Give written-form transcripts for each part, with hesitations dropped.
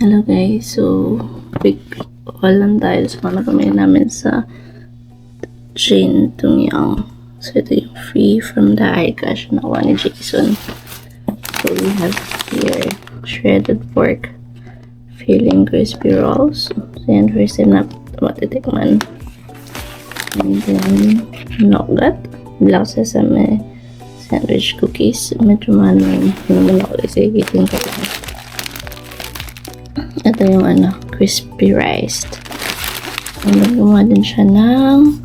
Hello guys, so quick haul lang tayo sa mga pamili namin sa Jin Tungyang. So ito yung free from the iCash na nakuha ni Jason. So we have here shredded pork, filling crispy rolls. So yan, first time na matitikman. And then nougat, black sesame sandwich cookies. Medyo manong naman ako kasi ikitin ko lang. Ito yung crispy rice. And then gumawa din siya ng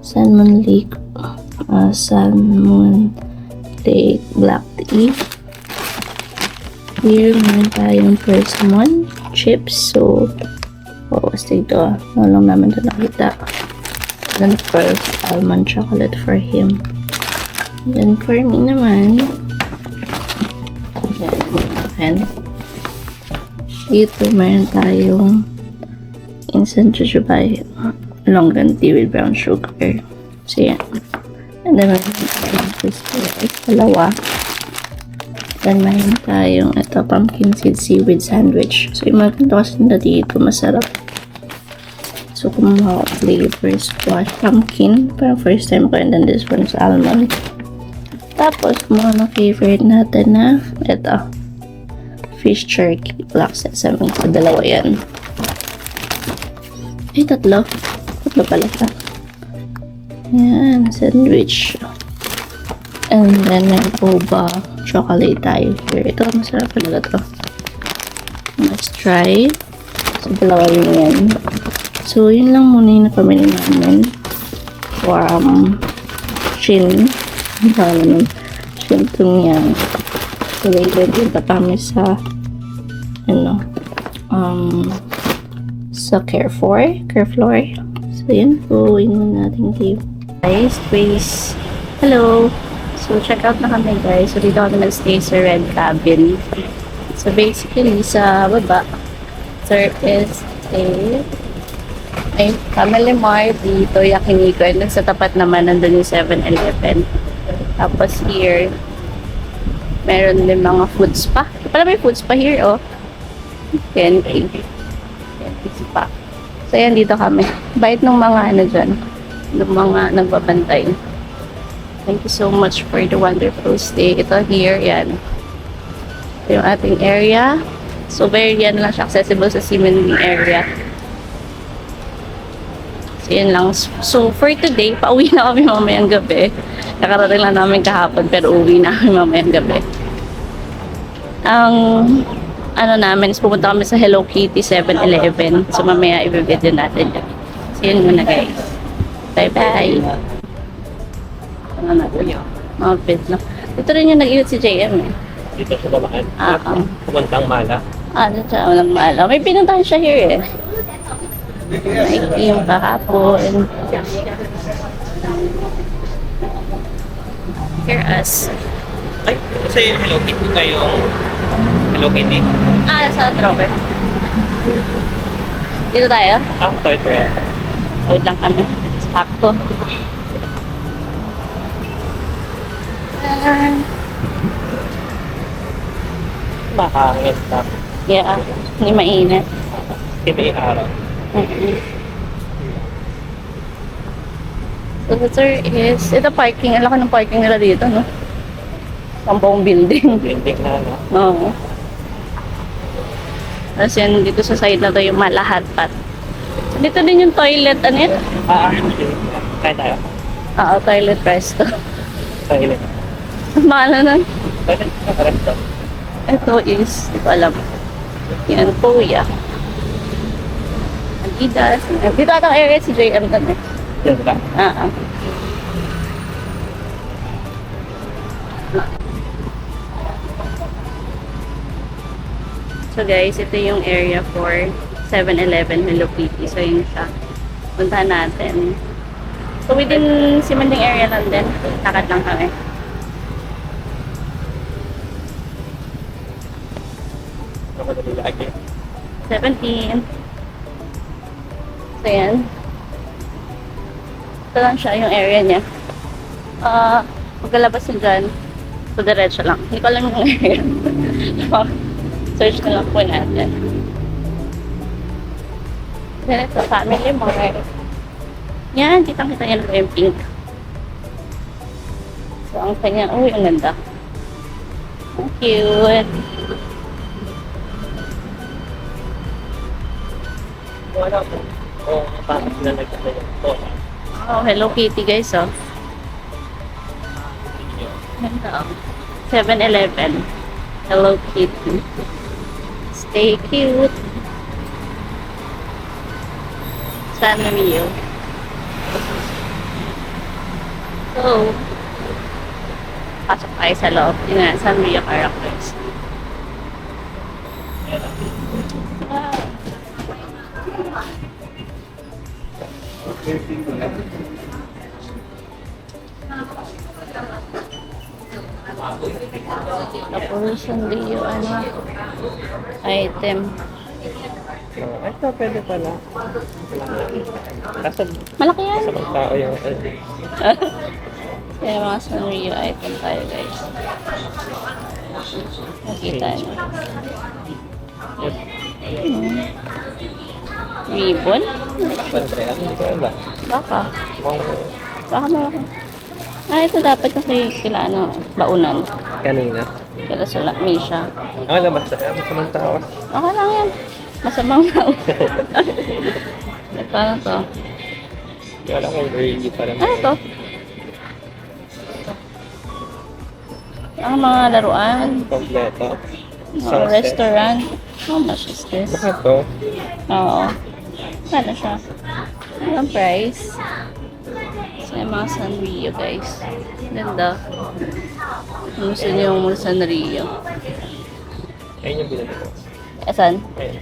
salmon lake black tea. Here, meron tayong persimmon chips. So, astig to. Lang namin ito nakita. Then, first, almond chocolate for him. Then, for me naman, yan. Dito, meron tayong instant jujubay longan tea with brown sugar. So, yan. And then, meron tayong crispy rice, dalawa. Then, meron tayong pumpkin seaweed sandwich. So, yung mga ganito kasi na dito, masarap. So, kumuha ko flavor squash pumpkin. Parang first time ko. And then, this one is almond. Tapos, kumuha ng favorite natin na fish jerky, black sesame. So, dalawa yan. Ay, tatlo. Tatlo pala siya. Yan, sandwich. And then, may boba chocolate tayo here. Ito, masarap talaga to. Let's try. So, dalawa yun yan. So, yun lang muna yung napamili namin. Chin. Chin Tungyang. So, later dito kami sa sa Carefloor. So, yun po. Yun muna natin give. Guys, please. Hello. So, check out na kami guys. So, dito kami nag-stay sa Red Cabin. So, basically, sa baba, there is Family Mart dito, Yakiniku. And sa tapat naman, nandun yung 7-Eleven. Tapos here, meron din mga food spa. Pala may food spa here, oh. TNT spa. So, yan dito kami. Bait ng mga dyan. Ng mga nagbabantay. Thank you so much for the wonderful stay. Ito here, yan. Ito yung ating area. So, very yan lang siya accessible sa Simening area. So, yan lang. So, for today, pauwi na kami mamayang gabi. Nakarating lang namin kahapon, pero uwi na kami mamayang gabi. Ang namin is pumunta kami sa Hello Kitty 7-Eleven. So, mamaya i-video natin yun. So, yun muna guys. Bye-bye. Mga bed na. Ito rin yung nag-iwit si JM eh. Dito sa babaan? Puntang Mala? Dito sa Puntang Mala. May pinuntahan siya here eh. Nike yung kahapon. Hear us. Ay, kasi Hello Kitty kayong Hello Kitty? Sa Trover. Dito tayo? Ito yan. Wait lang kami. Sakto. Mahangin na. Yeah, hindi mainit. Hindi may araw. So, sir is, ito parking. Alam ko ng parking nila dito, no? Ang buong building. Building na, no? Oo. Tapos yan, dito sa side na to yung Malahatpat. Dito din yung toilet, ano yun? Kaya tayo. Oo, toilet resto. Toilet. Maano nun? Toilet na resto. Ito is, hindi ko alam. Yan, Puya. Adidas. Dito atang area si JM doon eh. Yan ba? So guys, ito yung area for 7-Eleven Hello Kitty. So yun siya. Puntahan natin. So within Simanding area lang din. Lakad lang kami. Nakadali lagi. 17. So yan. Ito lang siya yung area niya. Pagkalabas nyo dyan, so diretso lang. Hindi ko alam yung area. Search na lang po natin. Then ito, Family Mart. Yan, kitang-kita yan yung pink. So, ang kanya, uy, ang ganda. Ang cute. Wala po. Oo, parang sila nagkala yung tola. Oh, Hello Kitty guys, oh. Ganda, oh. 7-Eleven. Hello Kitty. Stay cute. Sanrio. So, pasok tayo sa loob. Yun nga, Sanrio characters. Wow. Tapos hindi yung ano, item. Ito, pwede pala. Kaso, Malaki yan. sa mga tao yung... Kaya mga Sanrio item tayo guys. Nakita nyo. Ribbon? Pantrea, hindi ko alam ba? Baka. Mukhang Baka malaki. Ah, ito dapat kasi kila ano, baunan. kanina. Kila sila, Misha. Ah, labas na. Masamang tao. Okay lang yan. Masamang tao. Paano to? Wala kong early pa rin. Ano to? Ang mga laruan. Kompleto. Mga restaurant. How much is this? Baka to. Oo. Paano siya? Anong price? So, yung mga Sanrio, guys. Ganda. Kung gusto niyo yung mga Sanrio. Ayun yung binili ko. Saan? Ayun.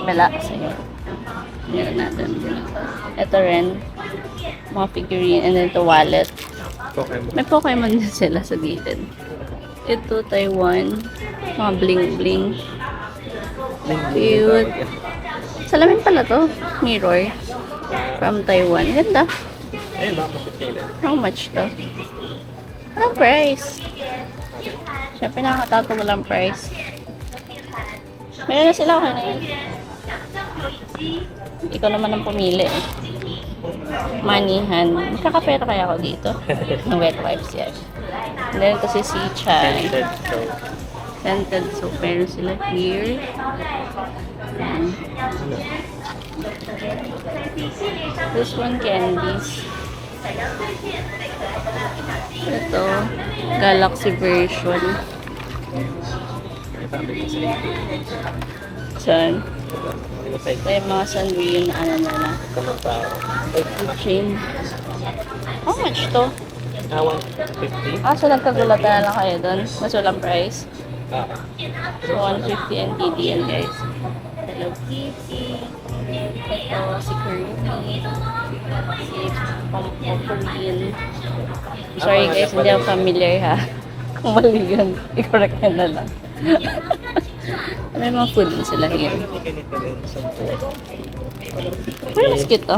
Mela. Sige. Meron natin. Ito rin. Mga figurine. And then ito wallet. Pokemon. May Pokemon din sila sa gilid. Ito, Taiwan. Mga bling-bling. Cute. Salamin pala to. Mirror. From Taiwan. Ganda. Ayun, baka masipili. How much to? Anong price? Siyempre nakakatato mo lang price. Meron na sila okay na yun. Ikaw naman ang pumili eh. Manihan. Magkakapera kaya ako dito. Ng wet wipes yan. And then ito si Sichay. Scented, so... Scented soap. Meron sila here. Ayan. This one candies. Ito, Galaxy version. Saan? Ito yung mga Sanrio na ano na lang. Masamang tao. Chain. How much to? Ah, 150? Ah, so nagkagulatan na lang kayo doon. Mas walang price. Ah. So, 150 NTD yan guys. Hello Kitty. Ito, si Kirby. Si Pompoline. Sorry guys, hindi ako familiar ha. Kung mali yun, i-correct nyo na lang. May mga food din sila here. Ganito rin sa buo. Pero mas cute to.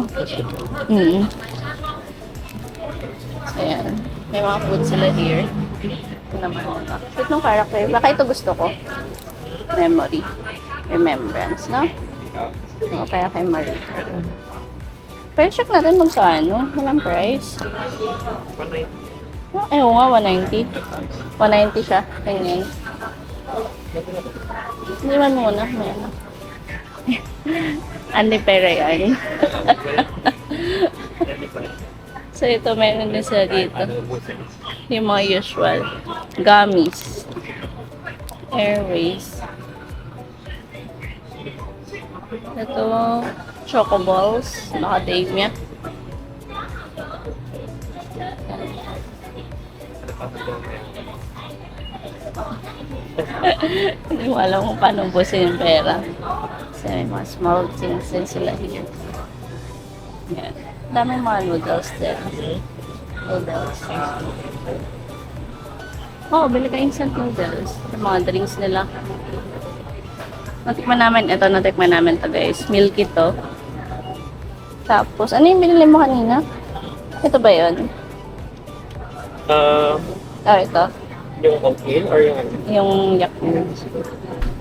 Mm. So, ayan. May mga food sila here. Ito naman ito. Cute nung character. Baka ito gusto ko. Memory. Remembrance, no? O, kaya kay Marie. Pero check natin kung saan, no? Walang price. 190. Oh, eh, oo nga, 190. 190 siya. Ganyan. Hindi man muna. May ano. Andi pera yan. So, ito meron din sila dito. Yung mga usual. Gummies. Airways. Ito, Choco Balls. Macadamia. Hindi mo alam kung paano busin yung pera. Kasi may mga small things din sila here. Yan. Dami mga noodles din. Noodles. Oh, bili ka instant noodles. Yung mga drinks nila. Natikman namin, ito natikman namin to guys. Milky to. Tapos, ano yung binili mo kanina? Ito ba yun? Oh, ito. Yung oatmeal or yung ano? Yung yak.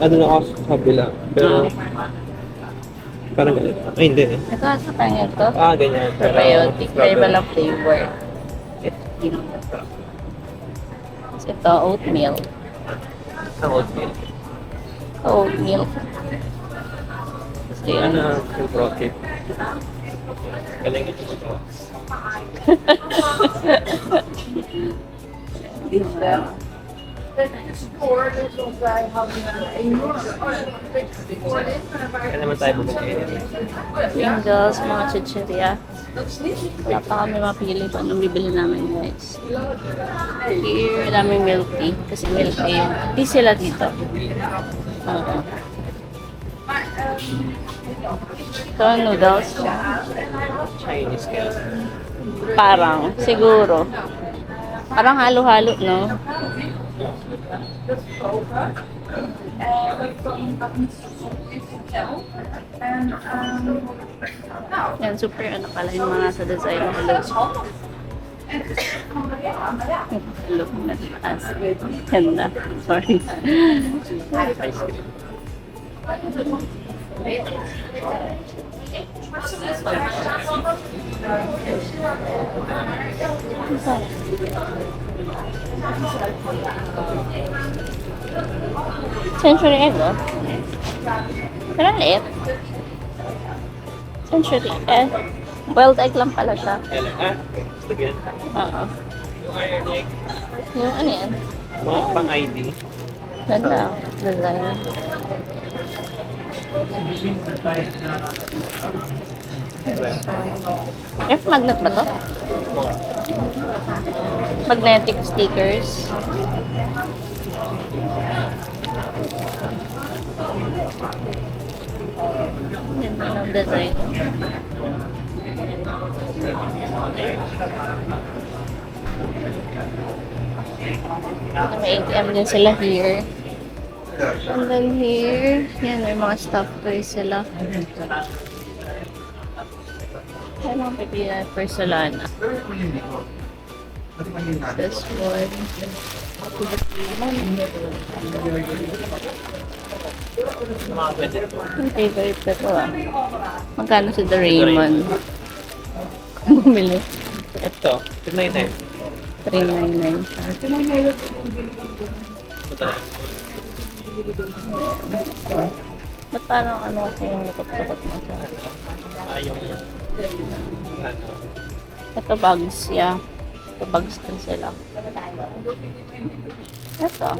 Ano na ako sa kabila. Pero Parang ganito. Ay, hindi. Ito sa kanya to. Ganyan. Probiotic. May iba lang flavor. So, ito, oatmeal. Ang oatmeal. Oatmeal. So, yun. Yung profit. Galing ito. Kaya naman tayo bumili. Pringles, mga chichirya. Wala pa kami mapili pa anong bibili namin, guys. Here, daming milk tea. Kasi milk tea yung tea sila dito. Oo. Ito, noodles. Chinese kaya. Parang, siguro. Parang halo-halo, no? Yan, super ano pala yung mga sa design ng logo. Look na taas. Ganda. Sorry. Ice cream. Century egg, oh. Pero liit. Century egg. Boiled egg lang pala siya. Gusto ko yan. Oo. Yung iron egg. Yung ano yan? Mga pang-ID. Ganda. Design. F magnet ba to? Magnetic stickers. Ganda ng design. May ATM din sila here. And then here, yan, may mga stuffed toys sila. Ay, mga pipila Porcelana. This one. Yung favorite ko to, ah. Magkano si Doraemon? Bumili. Ito. Tignan yun. $3.99 siya. Ba't parang ano kasi yung likot-likot mo siya? Yung Ito bags, yeah. Ito bags din sila. Ito.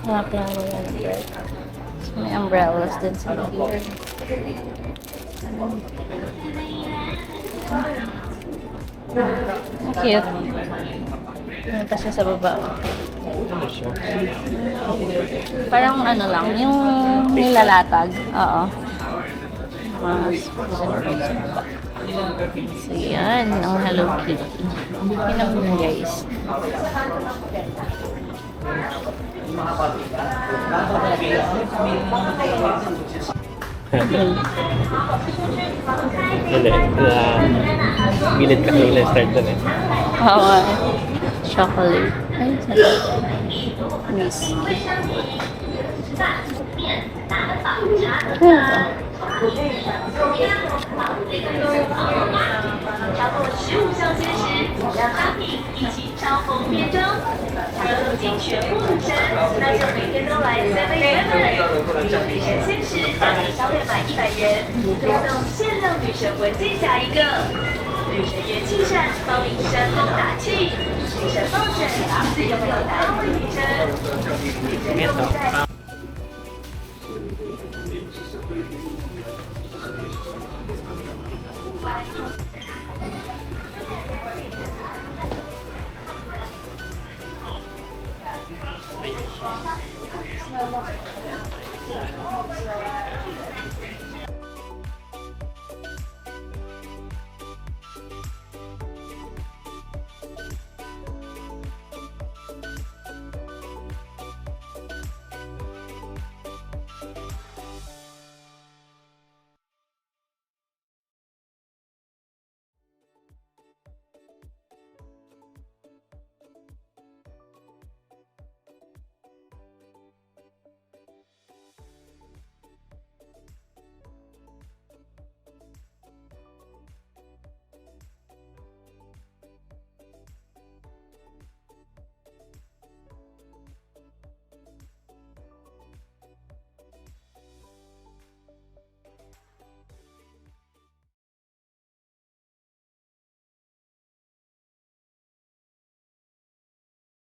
Mga klaro yan. So, may umbrellas din sila here. Cute. Ano pa siya sa baba? Parang ano lang, yung nilalatag. Oo. So, yan. Ang Hello Kitty. Yun ang guys. Hindi. Bilid ka nila start na eh. Oo. Chocolate. Ay, sarap. Miss. Ito.